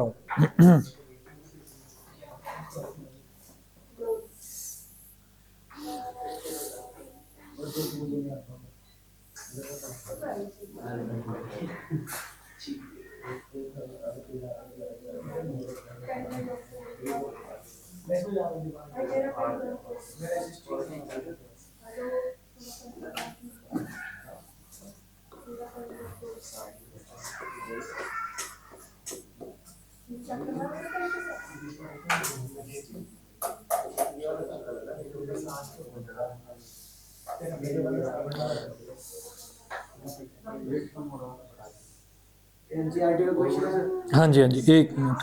हूँ। हाँ जी हाँ जी, एक मिनट।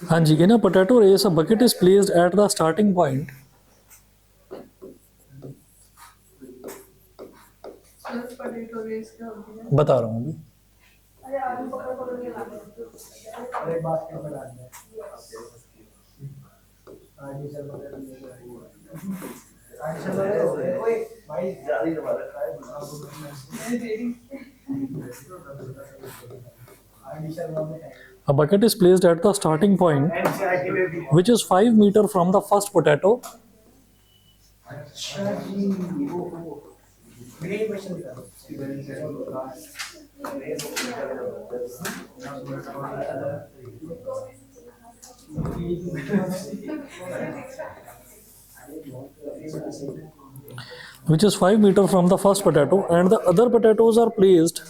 हाँ जी, in a potato race, a bucket is placed at the starting point. बता रहा हूँ अभी। A bucket is placed at the starting point, which is 5 meters from the first potato. Which is 5 meters from the first potato, and the other potatoes are placed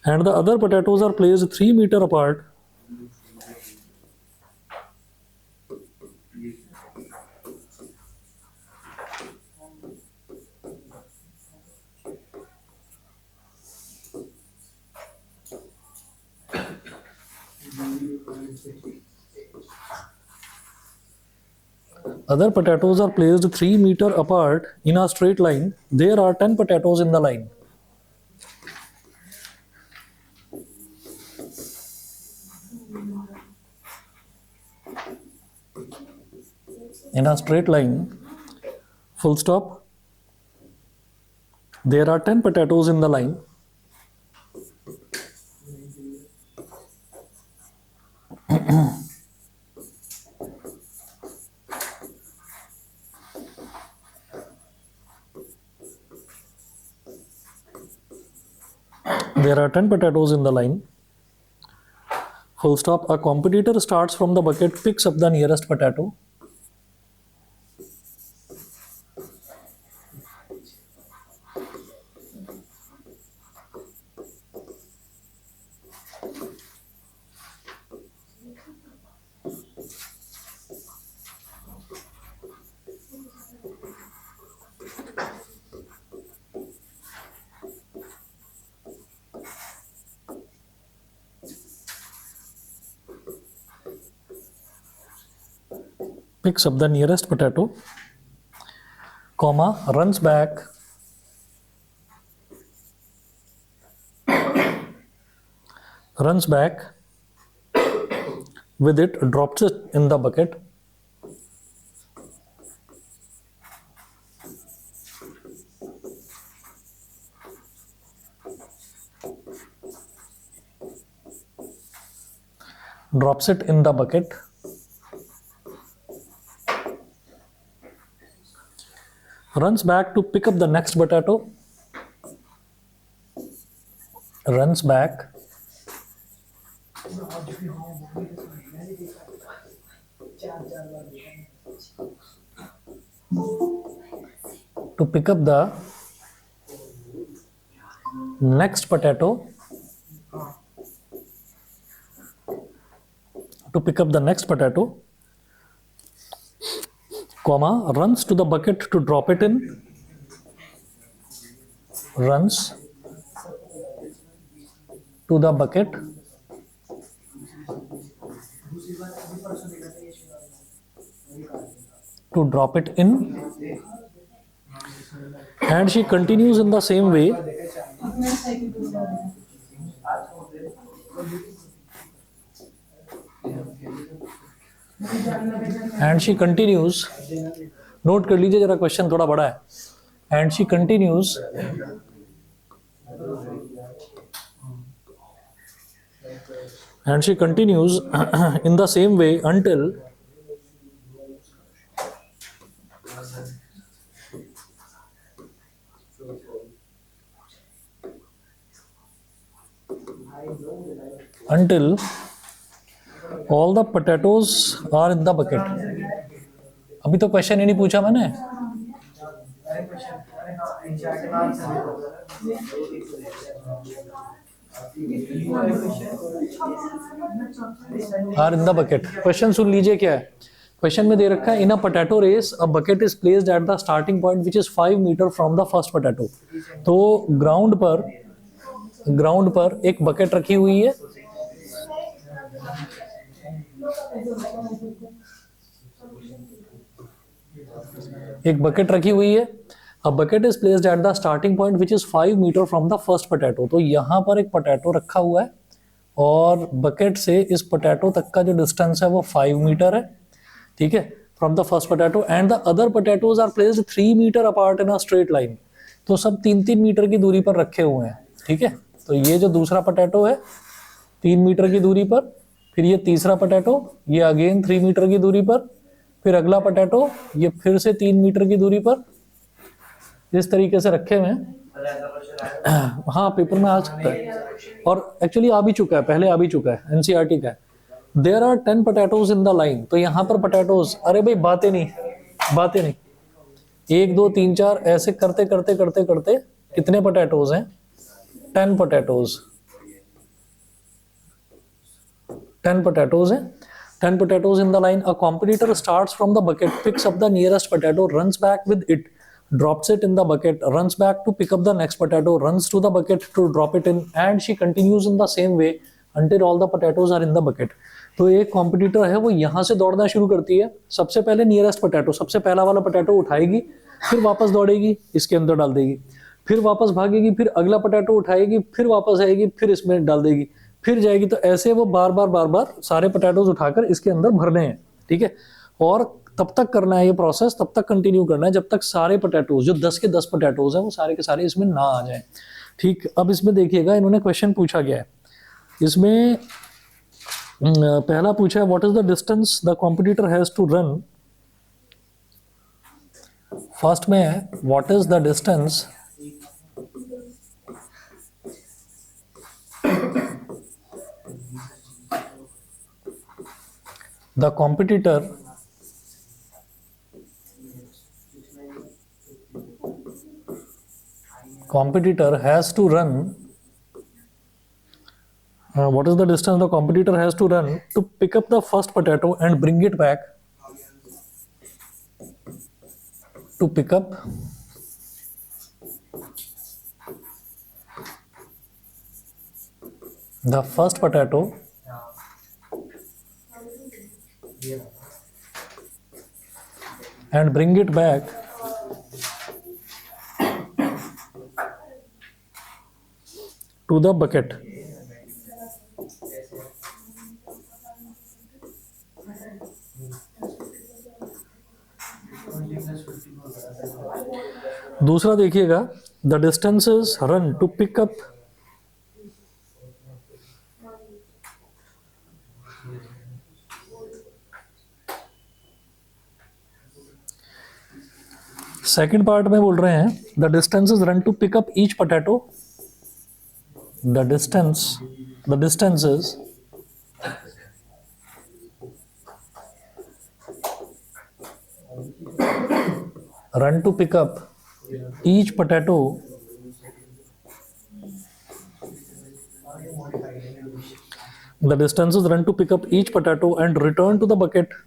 and the other potatoes are placed 3 meters apart. Other potatoes are placed 3 meters apart in a straight line. There are 10 potatoes in the line. In a straight line, full stop. There are 10 potatoes in the line. There are 10 potatoes in the line. Full stop. A competitor starts from the bucket, picks up the nearest potato. Picks up the nearest potato, comma, runs back, with it, drops it in the bucket. Drops it in the bucket. Runs back to pick up the next potato. Runs back. to pick up the next potato, comma, runs to the bucket to drop it in, runs to the bucket to drop it in, and she continues in the same way and she continues, note कर लीजिए जरा, question थोड़ा बड़ा है. And she continues in the same way until all the potatoes are in the bucket. अभी तो question ही नहीं पूछा मैंने. Are in the bucket. Question सुन लीजिए क्या है. क्वेश्चन में दे रखा है, in a potato race a bucket is placed at the starting point which is 5 metre from the first potato. तो ग्राउंड पर एक बकेट रखी हुई है. एक बकेट रखी हुई है. A bucket is placed at the starting point which is 5 metre from the first potato. तो यहाँ पर एक पोटैटो रखा हुआ है और बकेट से इस पोटैटो तक का जो डिस्टेंस है वो 5 मीटर है. ठीक है, from the first potato. And the other potatoes are placed 3 metre apart in a straight line. तो सब 3-3 मीटर की दूरी पर रखे हुए हैं. ठीक है, तो ये जो दूसरा पोटैटो है 3 मीटर की दूरी पर, फिर ये तीसरा पोटैटो ये अगेन 3 मीटर की दूरी पर, फिर अगला पोटैटो ये फिर से 3 मीटर की दूरी पर, इस तरीके से रखे हुए हैं. हाँ, पेपर में आ सकता है और एक्चुअली आ भी चुका है, पहले आ भी चुका है, एनसीईआरटी का है. There are 10 potatoes in the line. तो यहाँ पर पोटैटोज, अरे भाई बातें नहीं, 1 2 3 4 ऐसे करते कितने पोटैटोज हैं? 10 पोटैटोज. 10 potatoes हैं. 10 potatoes in the line. A competitor starts from the bucket, picks up the nearest potato, runs back with it, drops it in the bucket, runs back to pick up the next potato, runs to the bucket to drop it in, and she continues in the same way until all the potatoes are in the bucket. तो एक competitor है, वो यहाँ से दौड़ना शुरू करती है. सबसे पहले नियरेस्ट पोटैटो, सबसे पहला वाला पोटैटो उठाएगी, फिर वापस दौड़ेगी, इसके अंदर डाल देगी, फिर वापस भागेगी, फिर अगला पोटैटो उठाएगी, फिर वापस आएगी, फिर इसमें डाल देगी, फिर जाएगी. तो ऐसे वो बार बार सारे पोटैटोज उठाकर इसके अंदर भरने हैं. ठीक है, और तब तक करना है ये प्रोसेस, तब तक कंटिन्यू करना है जब तक सारे पोटैटोज, जो 10 के 10 पोटैटोज हैं, वो सारे के सारे इसमें ना आ जाएं. ठीक, अब इसमें देखिएगा, इन्होंने क्वेश्चन पूछा गया है. इसमें पहला पूछा है, what is the distance the competitor has to run. First में है, what is the distance the competitor has to run, what is the distance the competitor has to run to pick up the first potato and bring it back, to pick up the first potato and bring it back to the bucket. दूसरा देखिएगा, the distances run to pick up second part में बोल रहे हैं, the distances run to pick up each potato, the distances run to pick up each potato the distances run to pick up each potato and return to the bucket.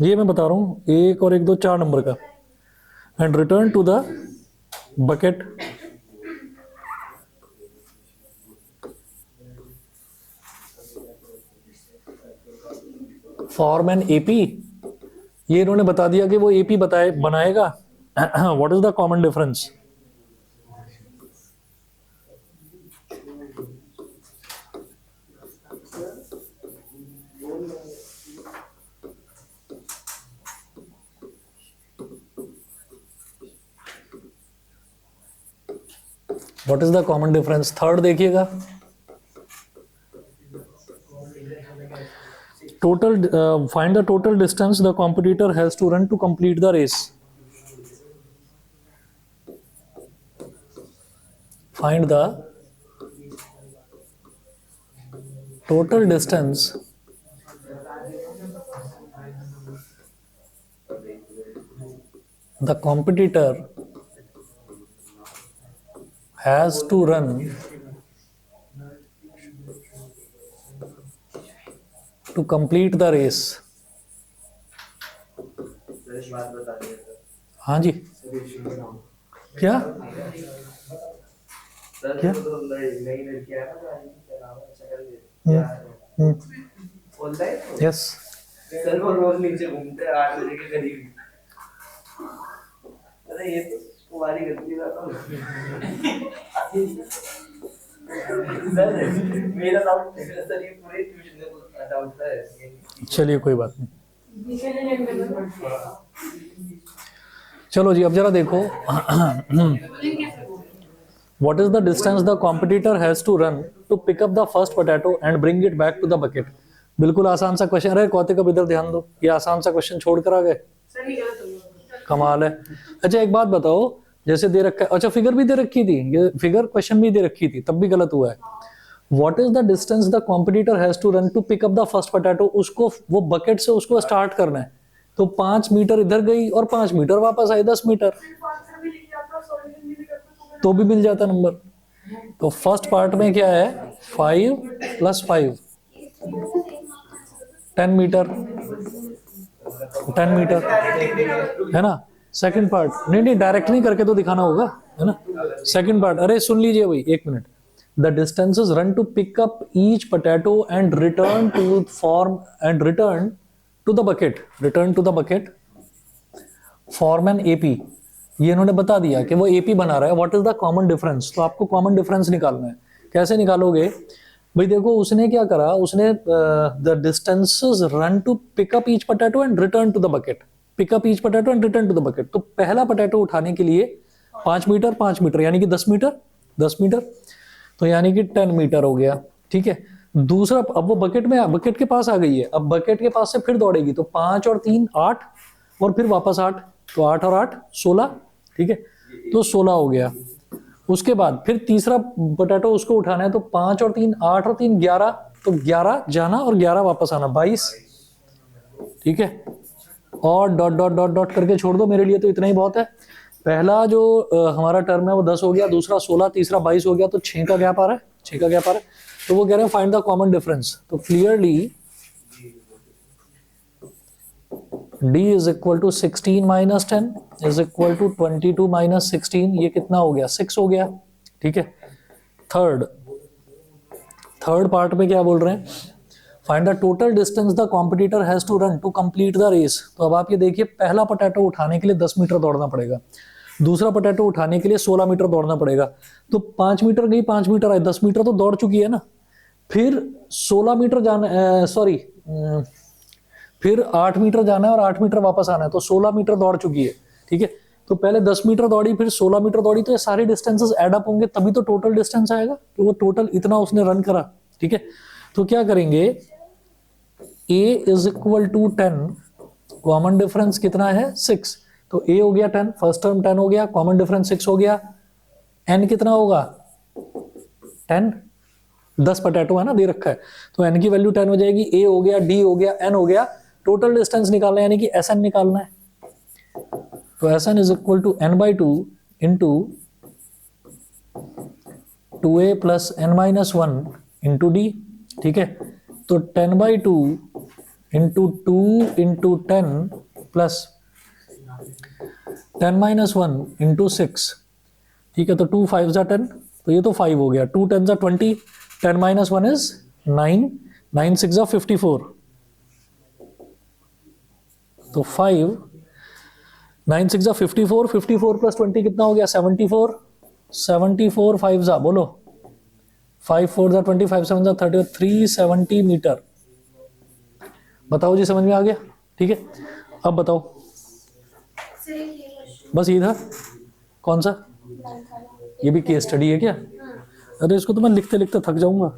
ये मैं बता रहा हूं, 1 और 1 2 4 नंबर का, and return to the bucket form an AP. ये इन्होंने बता दिया कि वो एपी बनाएगा। What is the common difference? What is the common difference? Third देखिएगा, total find the total distance the competitor has to run to complete the race. Find the total distance the competitor has to run to complete the race. हाँ जी, क्या क्या? Yes, sir वो रोज नीचे घूमते हैं 8 बजे के करीब। अरे ये तो तुम्हारी गलती था तो सर मेरा डाउट सर, ये पूरे ट्यूशन का डाउट है। चलिए कोई बात नहीं। चलो जी, अब जरा देखो, what is the distance the competitor has to run to pick up the first potato and bring it back to the bucket. बिल्कुल आसान सा क्वेश्चन। अरे कौतिक, अब इधर ध्यान दो, ये आसान सा क्वेश्चन छोड़ कर आ गए, कमाल है। अच्छा एक बात बताओ, जैसे दे रखा है, अच्छा फिगर भी दे रखी थी, ये फिगर क्वेश्चन भी दे रखी थी, तब भी गलत हुआ है। What is the distance the competitor has to run to pick up the first potato. उसको वो बकेट से उसको स्टार्ट करना है, तो 5 मीटर इधर गई और 5 मीटर वापस आई, 10 मीटर, तो भी मिल जाता नंबर। तो फर्स्ट पार्ट में क्या है, 5 + 5 10 मीटर, 10 मीटर है ना। सेकंड पार्ट, नहीं डायरेक्ट नहीं करके तो दिखाना होगा, है ना। सेकंड पार्ट, अरे सुन लीजिए भाई, 1 minute. The distances run to pick up each potato and return to form and return to the bucket, return to the bucket form an AP. ये इन्होंने बता दिया कि वो एपी बना रहा है। What is the common difference? तो आपको कॉमन डिफरेंस निकालना है। कैसे निकालोगे भाई? देखो उसने क्या करा, उसने the distances run to pick up each potato and return to the bucket, pick up each potato and return to the bucket. तो पहला पोटैटो उठाने के लिए 5 मीटर 5 मीटर यानी कि 10 मीटर 10 मीटर, तो यानी कि 10 मीटर हो गया, ठीक है। दूसरा, अब वो बकेट के पास आ गई है, अब बकेट के पास से फिर दौड़ेगी, तो 5 और 3 8 और फिर वापस 8, तो 8 और 8 16, ठीक है, तो 16 हो गया। उसके बाद फिर तीसरा पोटैटो उसको उठाना है, तो 5 और 3 8 और 3 11, तो 11 जाना और 11 वापस आना, 22, ठीक है। और डॉट डॉट डॉट डॉट करके छोड़ दो, मेरे लिए तो इतना ही बहुत है। पहला जो हमारा टर्म है वो 10 हो गया, दूसरा 16, तीसरा 22 हो गया, तो 6 का गैप आ रहा है, 6 का गैप आ रहा है। तो वो कह रहे हैं फाइंड द कॉमन डिफरेंस। तो clearly d is equal to 16 minus 10 is equal to 22 minus 16, ये कितना हो गया, 6 हो गया, ठीक है। थर्ड पार्ट में क्या बोल रहे हैं, find the total distance the competitor has to run to complete the race. तो अब आप ये देखिए, पहला पोटैटो उठाने के लिए 10 मीटर दौड़ना पड़ेगा, दूसरा पोटैटो उठाने के लिए 16 मीटर दौड़ना पड़ेगा, तो 5 मीटर गई 5 मीटर आई, 10 मीटर तो दौड़ चुकी है ना। फिर 16 मीटर जाना, फिर 8 मीटर जाना है और 8 मीटर वापस आना है, तो 16 मीटर दौड़ चुकी है, ठीक है। तो पहले 10 मीटर दौड़ी, फिर 16 मीटर दौड़ी, तो ये सारे डिस्टेंसेस ऐड अप होंगे, तभी तो टोटल डिस्टेंस आएगा कि वो टोटल इतना उसने रन करा, ठीक है। तो क्या करेंगे, a is equal to 10, common difference कितना है 6, तो a हो गया 10, फर्स्ट टर्म 10 हो गया, कॉमन डिफरेंस 6 हो गया, एन कितना होगा 10, 10 पोटैटो है ना दे रखा है, तो एन की वैल्यू 10 हो जाएगी। ए हो गया, डी हो गया, एन हो गया, टोटल डिस्टेंस निकालना है यानी कि एस एन निकालना है। तो s n is equal to n by two into 2a plus n minus 1 into d. ठीक है, तो 10 by two into 2 into 10 plus 10 minus 1 into 6। ठीक है, तो 2 5 जा 10, तो ये तो 5 हो गया, 2 10 जा 20, 10 माइनस 1 इज 9, 9 6 जा 54, तो 5 9 6 जा 54, 54 प्लस 20 कितना हो गया 74, 74 5 जा बोलो 5 4 जा 20, 5 7 जा 30, 370 मीटर। बताओ जी, समझ में आ गया? ठीक है, अब बताओ बस ये था। कौन सा? ये भी केस स्टडी है क्या? अरे इसको तो मैं लिखते लिखते थक जाऊंगा।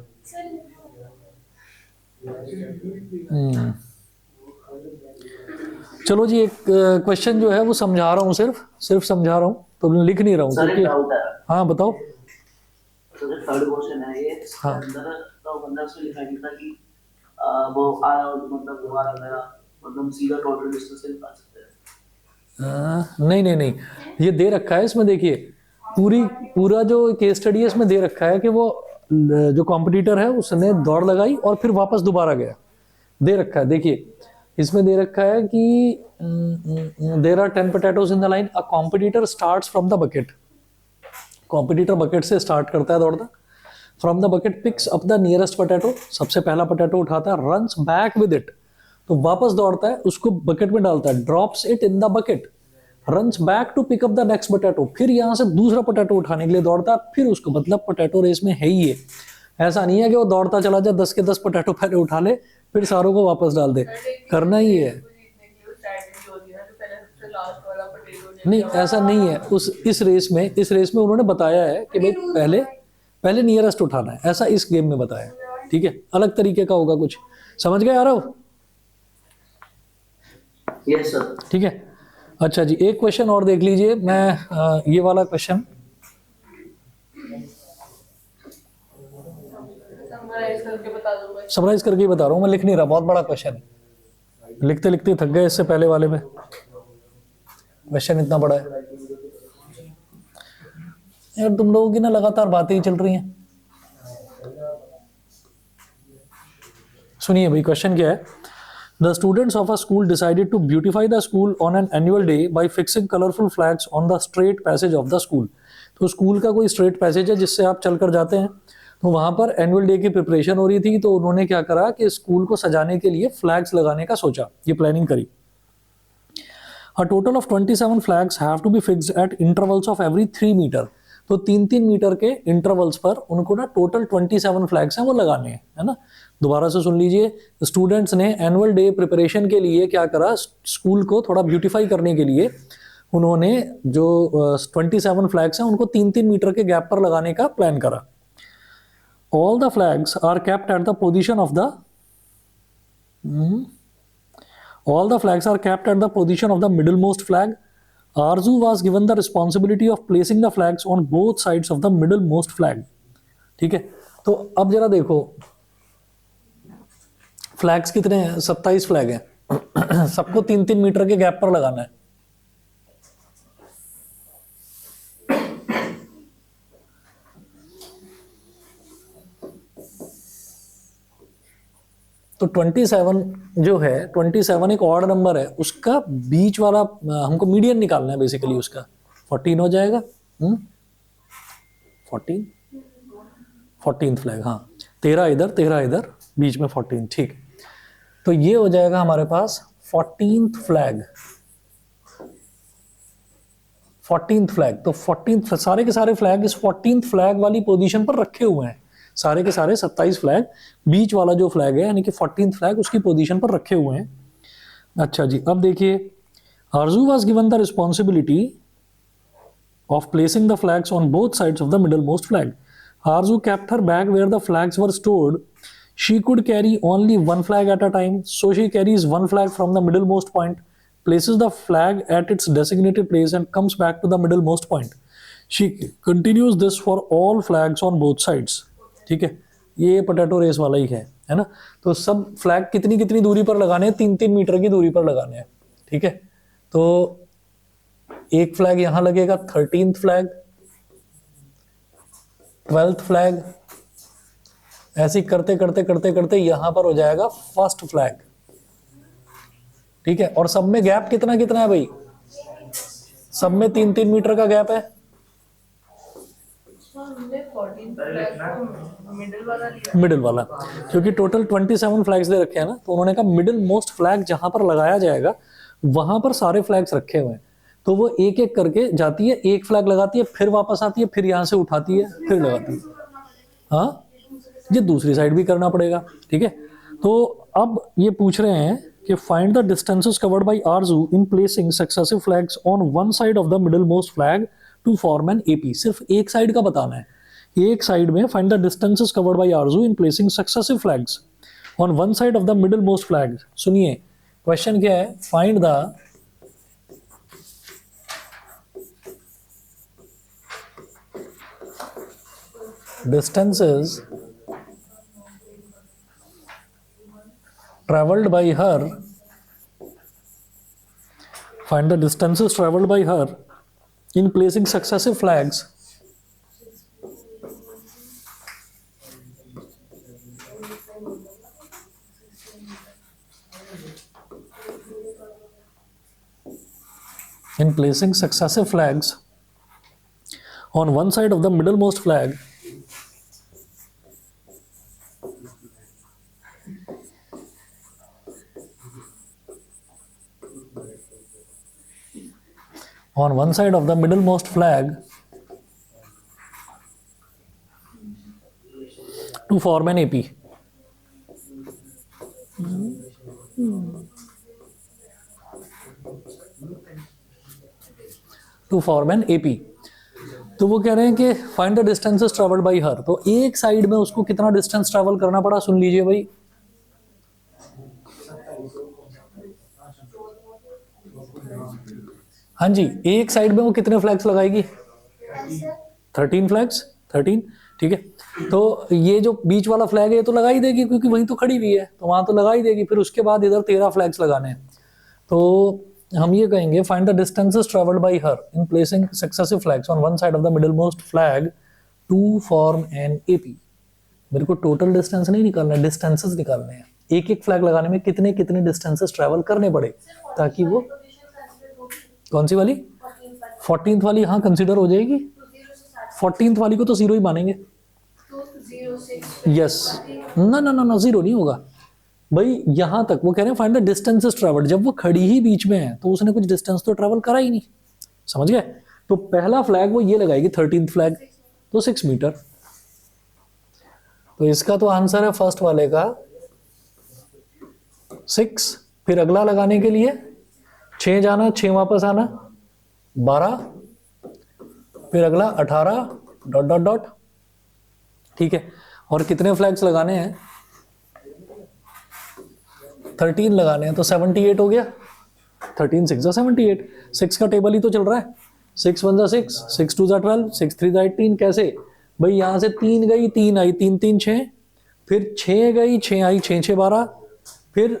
चलो जी, एक क्वेश्चन जो है वो समझा रहा हूँ, सिर्फ समझा रहा हूँ, तो लिख नहीं रहा हूँ सर एक क्योंकि। डाउट है। हाँ बताओ। तो जो थर्ड क्वेश्चन है ये, इसके हाँ। अंदर तो बंदा उसमें लिखा गया था कि वो आया मतलब दोबारा गया, मतलब सीधा टोटल डिस्टेंस से निकाल सकते हैं। नहीं नहीं नहीं, ये दे रखा है इसमें, देखिए पूरा जो केस स्टडी है इसमें दे रखा है कि वो जो कॉम्पिटिटर है उसने दौड़ लगाई और फिर वापस दोबारा गया, दे रखा है। देखिए इसमें दे रखा है कि there are 10 potatoes in the line, a competitor starts from the bucket. Competitor bucket से स्टार्ट करता है दौड़ना, from the bucket picks up the nearest potato, सबसे पहला पोटैटो उठाता है, रन्स बैक विद इट, तो वापस दौड़ता है, उसको बकेट में डालता है, drops it in the bucket, runs back to pick up the next potato, फिर यहां से दूसरा पोटैटो उठाने के लिए दौड़ता है, फिर उसको, मतलब पोटैटो रेस में है ही है, ऐसा नहीं है कि वो दौड़ता चला जाए 10 के 10 पोटैटो पहले उठा ले फिर सारों को वापस डाल दे, करना ही है। नहीं ऐसा नहीं है, इस रेस में उन्होंने बताया है कि भाई पहले नियरेस्ट उठाना है, ऐसा इस गेम में बताया है। ठीक है, अलग तरीके का होगा कुछ, समझ गए आरव? Yes sir. ठीक है, अच्छा जी, एक क्वेश्चन और देख लीजिए, मैं ये वाला क्वेश्चन समराइज करके ही बता रहा हूँ, मैं लिख नहीं रहा, बहुत बड़ा क्वेश्चन है, लिखते लिखते थक गए इससे पहले वाले में, क्वेश्चन इतना बड़ा है यार, तुम लोगों की ना लगातार बातें ही चल रही हैं। सुनिए भाई, क्वेश्चन क्या है? The students of a school decided to beautify the school on an annual day by fixing colourful flags on the straight passage of the school. तो स्कूल का कोई स्ट्रेट पैसेज है जिससे आप चलकर जाते हैं, तो वहां पर एनुअल डे की प्रिपरेशन हो रही थी, तो उन्होंने क्या करा कि स्कूल को सजाने के लिए फ्लैग्स लगाने का सोचा, ये प्लानिंग करी। A total of 27 flags have to be fixed at intervals of every 3 metre, तो 3-3 मीटर के इंटरवल्स पर उनको ना टोटल 27 फ्लैग्स हैं वो लगाने हैं, है ना। दोबारा से सुन लीजिए, स्टूडेंट्स ने एनुअल डे प्रिपरेशन के लिए क्या करा, स्कूल को थोड़ा ब्यूटीफाई करने के लिए उन्होंने जो 27 फ्लैग्स हैं उनको 3-3 मीटर के गैप पर लगाने का प्लान करा। All the flags are kept at the position of the All the flags are kept at the position of the middlemost flag. Arzu was given the responsibility of placing the flags on both sides of the middlemost flag. ठीक है, तो अब जरा देखो flags कितने हैं, 27 flag हैं सबको 3-3 मीटर के गैप पर लगाना है। तो 27 जो है, 27 एक ऑड नंबर है, उसका बीच वाला हमको मीडियन निकालना है बेसिकली, उसका 14 हो जाएगा। 14th फ्लैग, हाँ 13 इधर बीच में 14, ठीक। तो ये हो जाएगा हमारे पास 14th फ्लैग। 14th फ्लैग, तो 14th सारे के सारे फ्लैग इस 14th फ्लैग वाली पोजीशन पर रखे हुए हैं, सारे के सारे 27 फ्लैग, बीच वाला जो फ्लैग है यानी कि 14th फ्लैग उसकी पोजीशन पर रखे हुए हैं। अच्छा जी, अब देखिए, आरजू was given the responsibility of placing the flags on both sides of the middle most flag. Aarzoo kept her bag where the flags were stored. She could carry only one flag at a time, so she carries one flag from the middlemost point, places the flag at its designated place and comes back to the middlemost point. She continues this for all flags on both sides. ठीक है, ये potato race वाला ही है ना। तो सब flag कितनी कितनी दूरी पर लगाने हैं, 3-3 मीटर की दूरी पर लगाने हैं। ठीक है, तो एक फ्लैग यहां लगेगा, 13th फ्लैग, 12th फ्लैग, ऐसे ही करते करते करते करते यहां पर हो जाएगा फर्स्ट फ्लैग। ठीक है, और सब में गैप कितना कितना है भाई, सब में 3-3 मीटर का गैप है। मिडिल वाला, क्योंकि टोटल 27 फ्लैग्स दे रखे हैं ना, तो उन्होंने कहा मिडिल मोस्ट फ्लैग जहां पर लगाया जाएगा वहां पर सारे फ्लैग्स रखे हुए हैं। तो वो एक एक करके जाती है, एक फ्लैग लगाती है, फिर वापस आती है, फिर यहां से उठाती है, फिर लगाती है। हाँ, ये दूसरी साइड भी करना पड़ेगा। ठीक है, तो अब ये पूछ रहे हैं कि find the distances covered by Arju in placing successive flags on one side of the middle most flag to form an AP. सिर्फ एक साइड का बताना है, एक साइड में find the distances covered by Arju in placing successive flags on one side of the middle most flag. सुनिए question क्या है, find the distances traveled by her, find the distances traveled by her in placing successive flags in placing successive flags on one side of the middlemost flag on one side of the middlemost flag to form an AP. To form an AP. तो वो कह रहे हैं कि find the distances travelled by हर। तो एक side में उसको कितना डिस्टेंस ट्रेवल करना पड़ा, सुन लीजिए भाई। हाँ जी, एक साइड में वो कितने फ्लैग्स लगाएगी, 13 फ्लैग्स, 13। ठीक है, तो ये जो बीच वाला फ्लैग है ये तो लगा ही देगी, क्योंकि वहीं तो खड़ी हुई है, तो वहां तो लगा ही देगी। फिर उसके बाद इधर 13 फ्लैग्स लगाने हैं। तो हम ये कहेंगे find the distances travelled by her in placing successive flags on one side of the middle most flag to form an AP. मेरे को टोटल डिस्टेंस नहीं निकालना है, डिस्टेंसेस निकालने हैं। एक एक फ्लैग लगाने में कितने कितने डिस्टेंसेस ट्रेवल करने पड़े, ताकि वो कौन सी वाली 14th वाली, हाँ कंसीडर हो जाएगी। 14th वाली को तो जीरो ही मानेंगे। यस, ना ना ना ना, जीरो नहीं होगा भाई। यहां तक वो कह रहे हैं फाइंड द डिस्टेंसेस ट्रेवल्ड, जब वो खड़ी ही बीच में है तो उसने कुछ डिस्टेंस तो ट्रेवल करा ही नहीं, समझ गए। तो पहला फ्लैग वो ये लगाएगी 13th फ्लैग, तो 6 मीटर। तो इसका तो आंसर है फर्स्ट वाले का 6। फिर अगला लगाने के लिए 6 जाना, 6 वापस आना, 12, फिर अगला 18 डॉट डॉट डॉट। ठीक है, और कितने फ्लैग्स लगाने हैं, 13 लगाने हैं, तो 78 हो गया। 13 6 78, 6 का टेबल ही तो चल रहा है। 6 1 जा 6, 6 2 जा 12, 6 3 जा 18। कैसे भाई, यहां से 3 गई, 3 आई, 3 3 6, फिर 6 गई, 6 आई, 6 6 12, फिर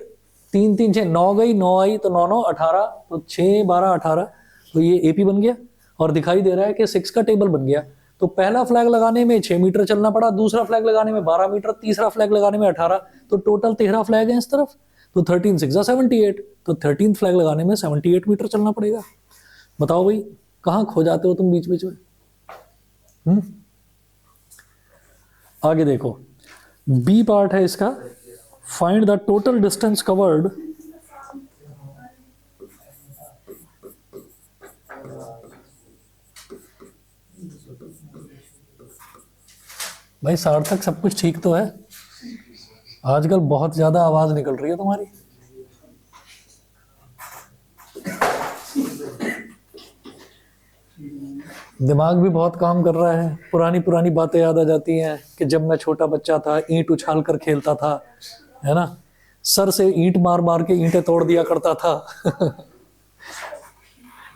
3 3 6 9 गई, 9 आई, तो 9 9 18, तो 6 12 18। तो ये एपी बन गया, और दिखाई दे रहा है कि 6 का टेबल बन गया। तो पहला फ्लैग लगाने में 6 मीटर चलना पड़ा, दूसरा फ्लैग लगाने में 12 मीटर, तीसरा फ्लैग लगाने में 18, तो टोटल 13 फ्लैग हैं इस तरफ। तो 13 6 78, तो 13th फ्लैग लगाने में 78 मीटर चलना पड़ेगा। बताओ भाई, कहाँ खो जाते हो तुम बीच बीच में। आगे देखो, बी पार्ट है इसका, find the total distance covered भाई। सार्थक सब कुछ ठीक तो है, आजकल बहुत ज्यादा आवाज निकल रही है तुम्हारी। दिमाग भी बहुत काम कर रहा है, पुरानी पुरानी बातें याद आ जाती हैं कि जब मैं छोटा बच्चा था ईंट उछाल कर खेलता था, है ना, सर से ईंट मार मार के ईंटें तोड़ दिया करता था।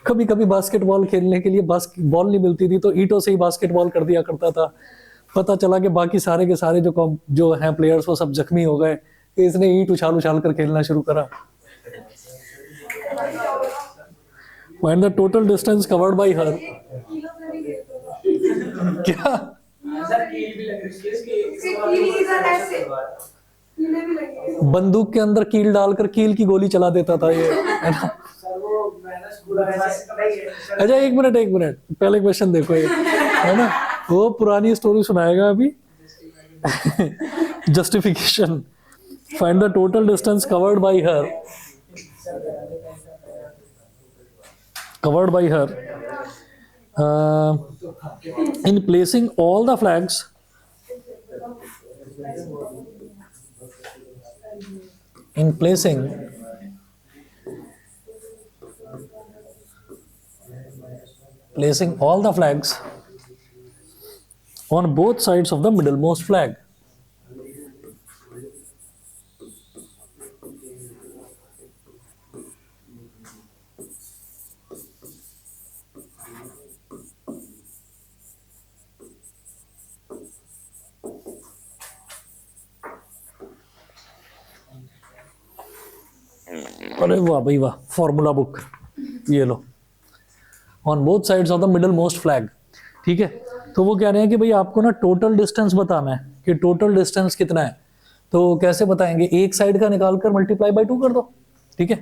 कभी कभी बास्केटबॉल खेलने के लिए बॉल नहीं मिलती थी तो ईंटों से ही बास्केटबॉल कर दिया करता था। पता चला कि बाकी सारे के सारे जो हैं प्लेयर्स वो सब जख्मी हो गए, कि इसने ईंट उछाल उछाल कर खेलना शुरू करा। Find the total distance covered by her. क्या? बंदूक के अंदर कील डालकर कील की गोली चला देता था ये, है ना? अच्छा एक मिनट पहले क्वेश्चन देखो ये, है ना? वो पुरानी स्टोरी सुनाएगा अभी। Justification. Find the total distance covered by her, in placing all the flags on both sides of the middlemost flag. अरे वाह भाई वाह, फॉर्मूला बुक ये लो। On both sides of the middle most flag, ठीक है। तो वो कह रहे हैं कि भाई आपको ना टोटल डिस्टेंस बताना है कि टोटल डिस्टेंस कितना है। तो कैसे बताएंगे, एक साइड का निकाल कर मल्टीप्लाई बाय 2 कर दो, ठीक है।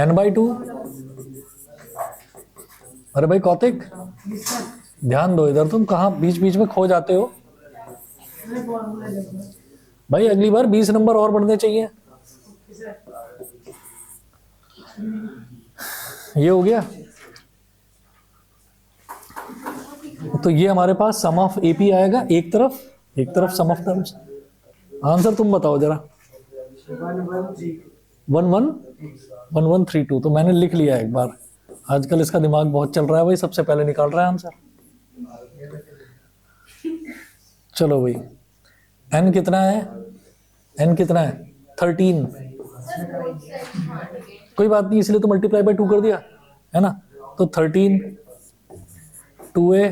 n/2। अरे भाई कौतिक ध्यान दो इधर, तुम कहाँ बीच बीच में खो जाते हो भाई। अगली बार 20 नंबर और बढ़ने चाहिए। ये हो गया। तो ये हमारे पास सम ऑफ एपी आएगा, एक तरफ सम ऑफ टर्म्स। आंसर तुम बताओ जरा। 1132। तो मैंने लिख लिया एक बार, आजकल इसका दिमाग बहुत चल रहा है भाई, सबसे पहले निकाल रहा है आंसर। चलो भाई, n कितना है? 13। कोई बात नहीं, इसलिए तो मल्टीप्लाई बाय 2 कर दिया, है ना। तो 13 2a,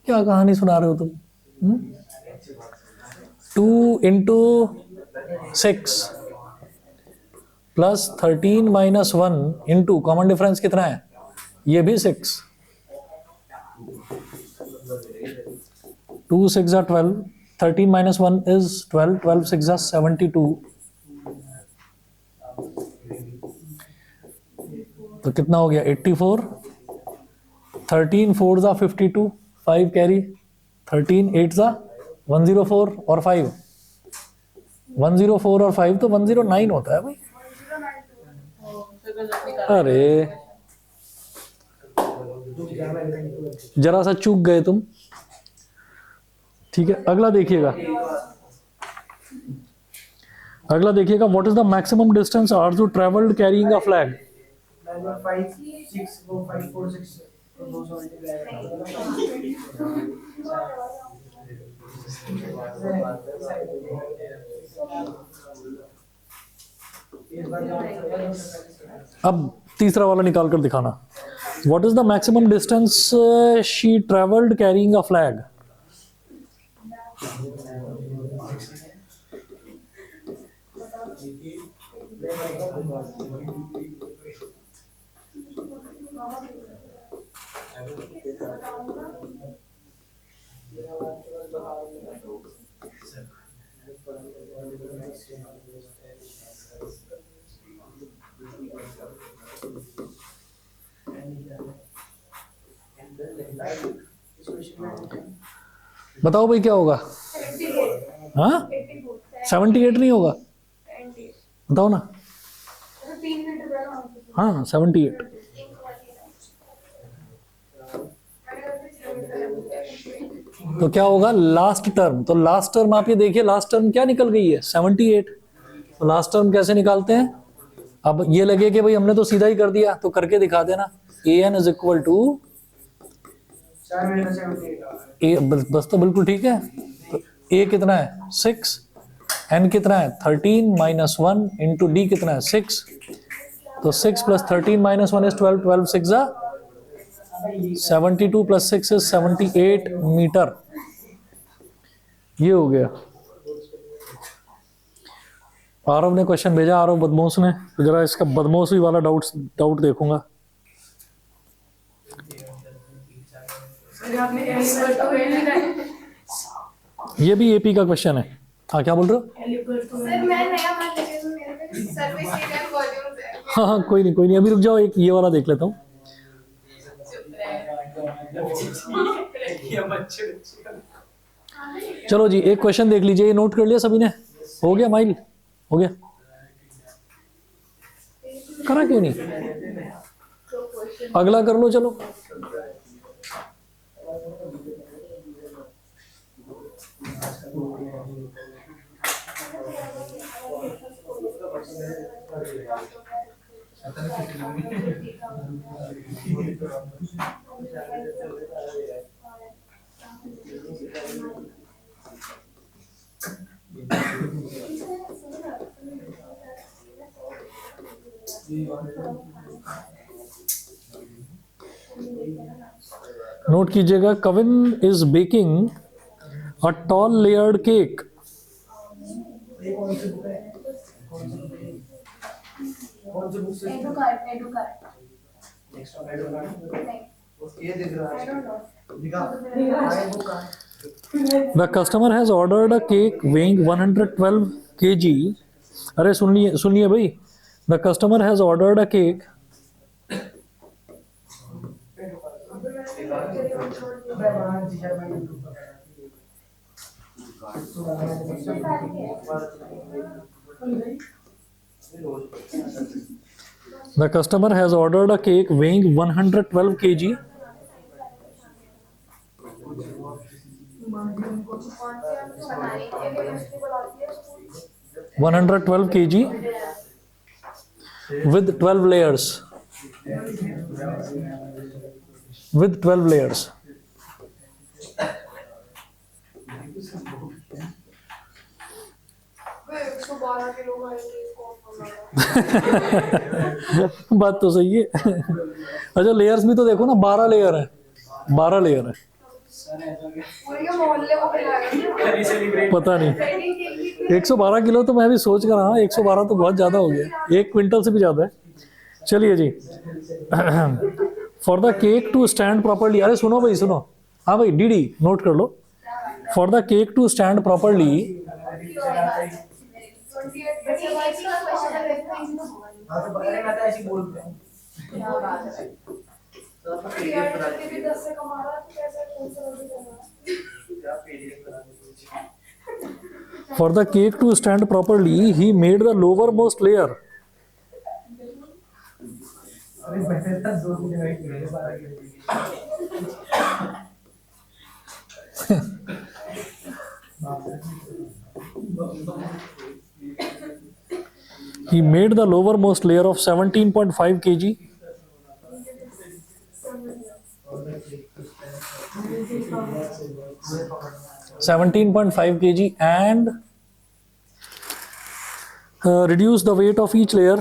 क्या कहानी सुना रहे हो तुम? 2 into 6 plus 13 minus 1 into common difference कितना है? ये भी 6। 2 6 are 12, 13 minus 1 is 12, 12 6 are 72। तो कितना हो गया? 84। 13 4 are 52, 5 कैरी, 13 8 are 104 और 5 104 और 5 तो 109 होता है भाई। अरे जरा सा चूक गए तुम, ठीक है। अगला देखिएगा, what is the maximum distance Aarzoo travelled carrying a flag? 5 6 5 4 6 अब तीसरा वाला निकाल कर दिखाना। What is the maximum distance she travelled carrying a flag? बताओ भाई क्या होगा? हाँ 78 नहीं होगा, बताओ ना। हाँ 78। तो क्या होगा लास्ट टर्म? तो लास्ट टर्म आप ये देखिए, लास्ट टर्म क्या निकल गई है? 78। तो लास्ट टर्म कैसे निकालते हैं? अब ये लगे कि भाई हमने तो सीधा ही कर दिया, तो करके दिखा देना। an is equal to 4 में 78 ए बस तो बिल्कुल ठीक है। तो ए कितना है 6, एन कितना है 13 माइनस 1 इंटू डी कितना है 6, तो 6 plus 13 minus 1 is 12, 12 6 72 plus 6 is 78 metre. ये हो गया। आरव ने क्वेश्चन भेजा, आरव बदमोश ने, तो जरा इसका बदमोशी वाला डाउट देखूंगा। ये भी एपी का क्वेश्चन है। हाँ क्या बोल रहे हो? सर मैं नया मान लेती हूँ, मेरे पे सर्विस एरिया वॉल्यूम्स है। हाँ हाँ कोई नहीं, अभी रुक जाओ, एक ये वाला देख लेता हूँ। चलो जी, एक क्वेश्चन देख लीजिए, ये नोट कर लिया सभी ने? हो गया माइल? हो गया? करा क्यों नहीं? अगला कर लो चलो। नोट कीजिएगा, Kavin is baking a tall layered cake. कौन सी बुक से एडुकार ये दिख रहा है दिखा बुक का The customer has ordered a cake weighing 112 kg. अरे सुनिए भाई, the customer has ordered a cake The customer has ordered a cake weighing 112 kg. कौन सी आपने बनाई है? यूनिवर्सिटी बुलाती है school. 112 kg with 12 layers. With 12 layers. Way 112 kilo का एक कौन बनाया? बात तो सही है। अच्छा लेयर्स भी तो देखो ना, 12 लेयर है, 12 लेयर है। पूरे के मोहल्ले को खिलाएंगे। पता नहीं, 112 किलो तो मैं भी सोच कर रहा, 112 तो बहुत ज्यादा हो गया, 1 क्विंटल से भी ज्यादा है। चलिए जी। For the cake to stand properly, अरे सुनो भाई सुनो, हाँ भाई डीडी नोट कर लो। For the cake to stand properly, हां तो पकड़े ना ऐसे बोलते हैं भी 10 से कमा रहा है तो कैसे कौन सा भी करना है? for the cake to stand properly, he made the lowermost layer. अरे बेटे तक 2 दिन वेट किए 12 के He made the lowermost layer of 17.5 kg. kg and reduce the weight of each layer.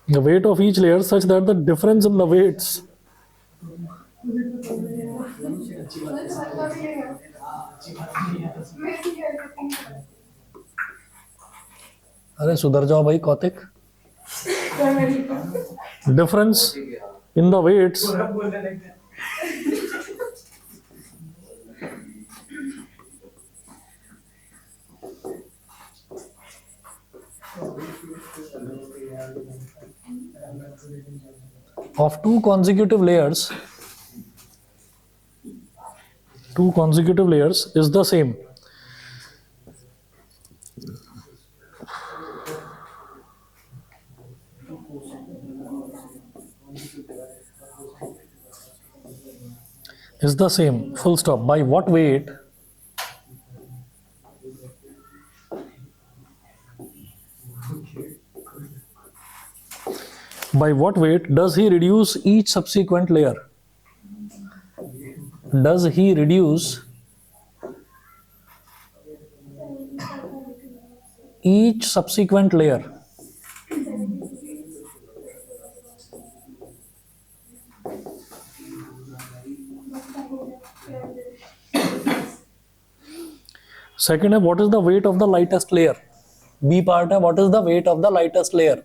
The weight of each layer such that the difference in the weights अरे सुधर जाओ भाई Kautik. Difference in the weights of two consecutive layers is the same. is the same. Full stop. By what weight does he reduce each subsequent layer? Does he reduce each subsequent layer? Second है, what is the weight of the lightest layer? B part है, what is the weight of the lightest layer?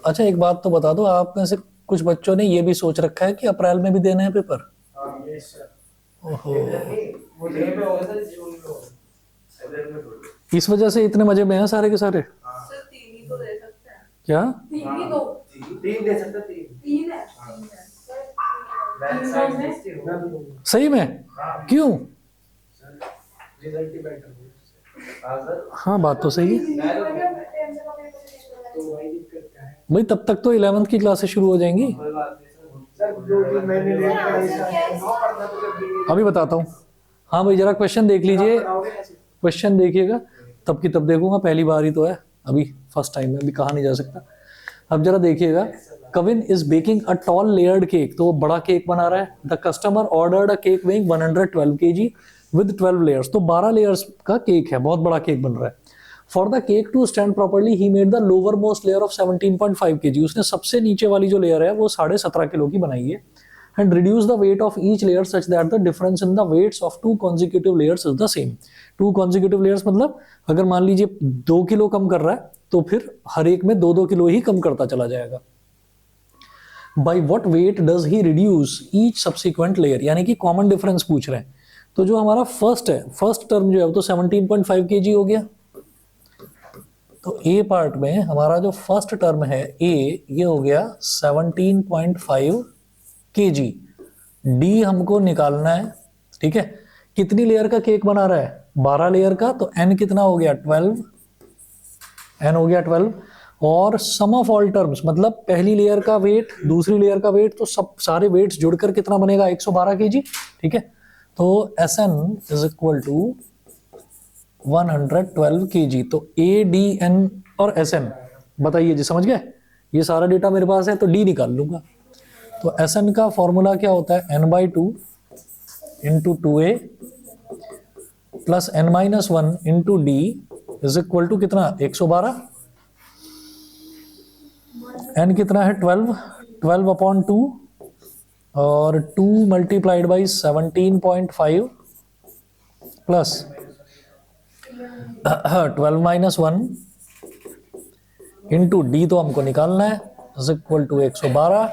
अच्छा एक बात तो बता दो, आप में से कुछ बच्चों ने ये भी सोच रखा है कि अप्रैल में भी देना है पेपर? ओहो, इस वजह से इतने मजे में हैं सारे के सारे। सर 3 ही तो दे सकते हैं। क्या 3 ही दो। 3 दे सकते, 3 है। सही में? क्यों? रिजल्ट की बेटर हाँ बात तो सही है तो वही दिक्कत क्या है भाई, तब तक तो 11th की क्लासेस शुरू हो जाएंगी। सर 2-3 महीने लेट पढ़ाई पढ़ना तो जब भी अभी बताता हूँ। हाँ भाई जरा क्वेश्चन देख लीजिए, क्वेश्चन देखिएगा। तब की तब देखूंगा, पहली बार ही तो है, अभी फर्स्ट टाइम में, अभी कहा नहीं जा सकता। अब जरा देखिएगा, Kavin is baking a tall layered cake, तो वो बड़ा केक बना रहा है। The customer ordered a cake weighing 112 kg with 12 layers, तो 12 लेयर्स का केक है, बहुत बड़ा केक बन रहा है। For the cake to stand properly he made the lower most layer of 17.5 kg, उसने सबसे नीचे वाली जो लेयर है वो 17.5 किलो की बनाई है। And reduce the weight of each layer such that the difference in the weights of 2 consecutive layers is the same. 2 consecutive layers मतलब अगर मान लीजिए 2 किलो कम कर रहा है तो फिर हर एक में 2-2 किलो ही कम करता चला जाएगा। By what weight does he reduce each subsequent layer, यानी कि कॉमन डिफरेंस पूछ रहे हैं। तो जो हमारा फर्स्ट है, फर्स्ट टर्म जो है वो तो 17.5 kg हो गया। तो ए पार्ट में हमारा जो फर्स्ट टर्म है ए, ये हो गया 17.5 kg। डी हमको निकालना है, ठीक है। कितनी लेयर का केक बना रहा है? 12 लेयर का, तो एन कितना हो गया? 12, एन हो गया 12। और सम ऑफ ऑल टर्म्स मतलब पहली लेयर का वेट, दूसरी लेयर का वेट, तो सब सारे वेट्स जुड़कर कितना बनेगा? 112 kg, ठीक है। तो s n is equal to 112 kg। तो ए, डी, एन और एस एन, बताइए जी, समझ गए? ये सारा डेटा मेरे पास है तो डी निकाल लूंगा। तो एस एन का फॉर्मूला क्या होता है? n/2 into 2a plus n-1 into d is equal to कितना? 112। n कितना है? 12, 12/2 और 2 multiplied by 17.5 plus 12-1 into d तो हमको निकालना है, इज इक्वल टू 112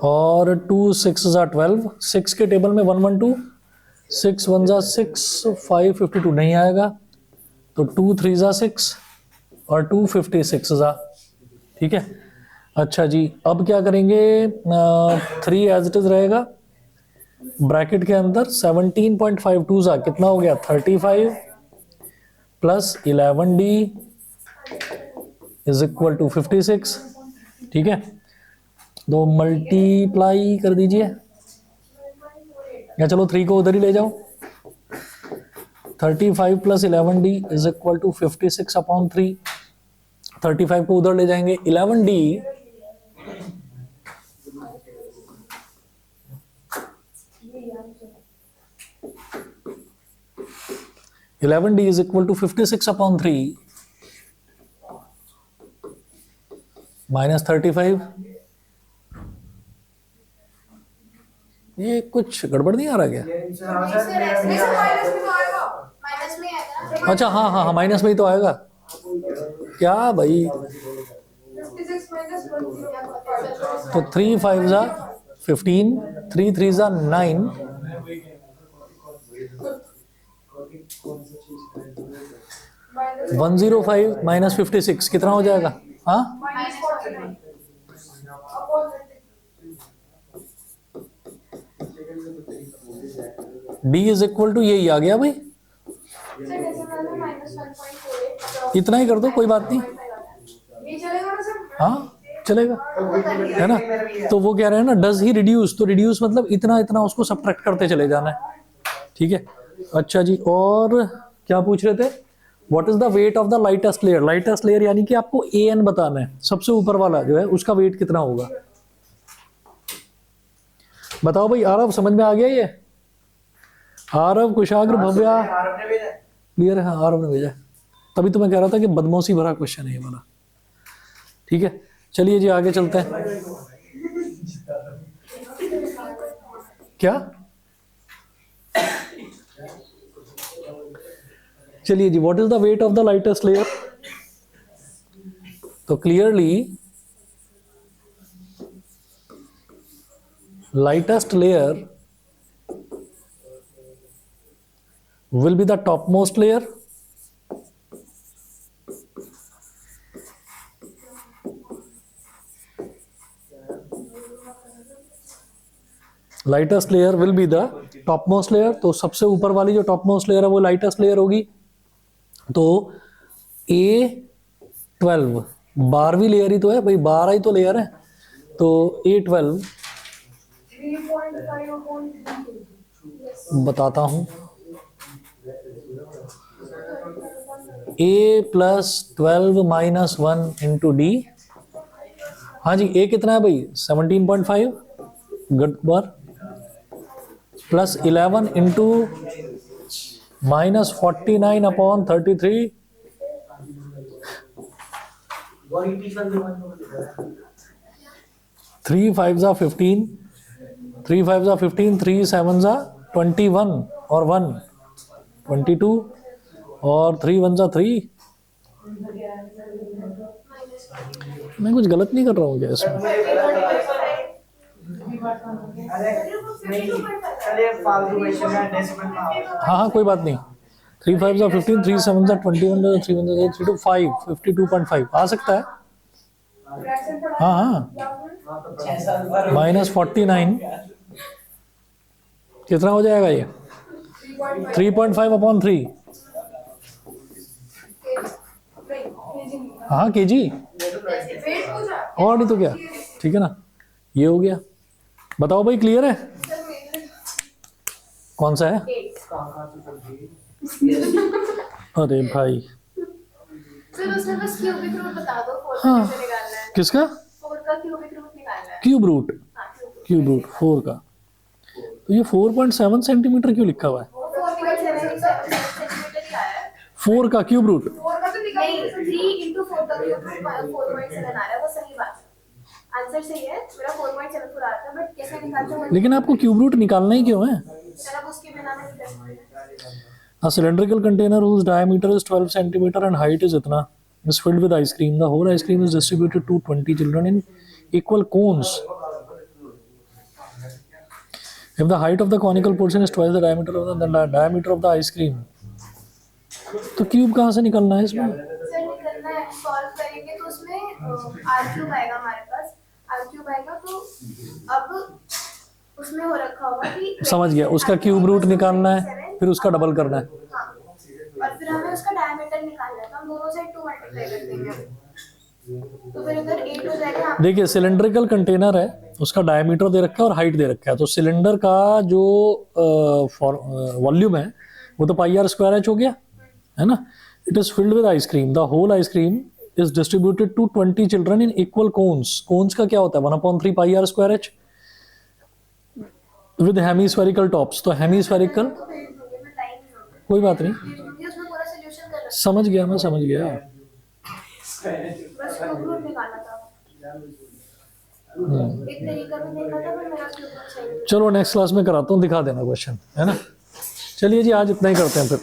और 2 6 ज़ा 12, 6 के टेबल में 112, 6 1 ज़ा 6, 5 52 नहीं आएगा, तो 2 3 ज़ा 6 और 2 56 ज़ा, ठीक है। अच्छा जी, अब क्या करेंगे? 3 एज इट इज रहेगा, ब्रैकेट के अंदर 17.52 ज़ा कितना हो गया? 35 plus 11d is equal to 56, ठीक है। दो मल्टीप्लाई कर दीजिए, या चलो 3 को उधर ही ले जाओ। 35 plus 11d is equal to 56/3। 35 को उधर ले जाएंगे, 11d is equal to 56/3 minus 35। ये कुछ गड़बड़ नहीं आ रहा क्या? अच्छा हाँ हाँ हाँ, माइनस में ही तो आएगा क्या भाई? तो 3 5 ज़ा 15, 3 3 ज़ा 9, 105 माइनस 56 कितना हो जाएगा? हाँ डी इज इक्वल टू यही आ गया भाई, सर डेसिमल में -1.48 इतना ही कर दो, कोई बात नहीं। ये चलेगा ना सर? हाँ चलेगा, है ना। तो वो कह रहे हैं ना डज ही रिड्यूस, तो रिड्यूस मतलब इतना इतना उसको सब्ट्रैक्ट करते चले जाना है, ठीक है। अच्छा जी, और क्या पूछ रहे थे, what is the weight of the lightest layer. Lightest layer यानी कि आपको AN बताना है, सबसे ऊपर वाला जो है उसका वेट कितना होगा। बताओ भाई, आरव समझ में आ गया ये? आरव, कुशाग्र, भव्या, क्लियर है? हाँ आरव ने भेजा, तभी तो मैं कह रहा था कि बदमौसी भरा क्वेश्चन है ये वाला, ठीक है। चलिए जी आगे चलते हैं। क्या? चलिए जी, what is the weight of the lightest layer. तो clearly lightest layer will be the topmost layer, lightest layer will be the topmost layer। तो सबसे ऊपर वाली जो topmost layer है वो lightest layer होगी। तो A12 12वीं लेयर ही तो है भाई, 12 ही तो लेयर है, तो A12 3.5 upon 3 बताता हूं, A+12 - 1 इंटू डी। हाँ जी, A कितना है भाई 17.5, गुड बार, प्लस 11 इंटू -49 अपॉन 33, 3 5 जा 15, 3 5 जा 15, 3 7 जा 21 और 1 22 और 3 1 जा 3। मैं कुछ गलत नहीं कर रहा हूँ क्या इसमें? चलिए फालतू क्वेश्चन है, डेसिमल में आओ। हाँ हाँ कोई बात नहीं। 3 5 जा 15, 3 7 जा 21, 3 1 जा 3 2 5, 52.5 आ सकता है। हाँ हाँ, -49 कितना हो जाएगा ये? 3.5 अपॉन 3। हाँ केजी, और नहीं तो क्या, ठीक है ना, ये हो गया। बताओ भाई, क्लियर है? कौन सा है? अरे भाई सर उसमें बस क्यूबिक रूट बता दो, 4 हाँ। कैसे निकालना है? किसका? 4 का क्यूबिक रूट निकालना है। क्यूब रूट, हाँ, क्यूबिक क्यूब रूट 4 का। तो ये 4.7 सेंटीमीटर क्यों लिखा हुआ है? 4.7 सेंटीमीटर ही आया है। 4 का क्यूब रूट, 4 का तो निकाल नहीं, 3 into 4 का क्यूब रूट 4.7 आ रहा है, वो सही बात है, आंसर सही है। मेरा 4.74 आ रहा था, बट कैसे निकालते हो? लेकिन आपको क्यूब रूट निकालना ही क्यों है? सर अब उसके बिना नहीं कर सकते। A cylindrical container whose diameter is 12 centimeter and height is itna is filled with ice cream. The whole ice cream is distributed to 20 children in equal cones. If the height of the conical portion is twice the diameter of the diameter of the ice cream, तो cube कहाँ से निकलना है इसमें? Sir निकलना है, solve करेंगे तो उसमें r क्यूब आएगा हमारे पास, r क्यूब आएगा, तो अब उसमें हो रखा होगा कि समझ गया, उसका क्यूब रूट निकालना है, फिर उसका डबल करना है। हाँ, और फिर हमें उसका डायमीटर निकालना है, तो हम दोनों साइड 2 मल्टीप्लाई कर देंगे, तो फिर उधर 8 हो जाएगा। देखिए सिलेंड्रिकल कंटेनर है, उसका डायमीटर दे रखा है और हाइट दे रखा है। तो सिलेंडर का जो वॉल्यूम है वो तो πr² हो गया, है ना। It is filled with ice cream, the whole ice cream is distributed to 20 children in equal cones. Cones का क्या होता है? 1/3 πr²h विद हेमीस्फेरिकल टॉप्स। तो हेमीस्फेरिकल, तो फिर मैं टाइम नहीं होगा, कोई बात नहीं, उसमें पूरा सॉल्यूशन कर रखा समझ गया, मैं समझ गया। है, बस क्यूब रूट निकालना था। एक तरीका भी देखा था, पर मेरा क्यूब रूट सही नहीं। चलो नेक्स्ट क्लास में कराता हूँ, दिखा देना क्वेश्चन, है ना। चलिए जी, आज इतना ही करते हैं फिर।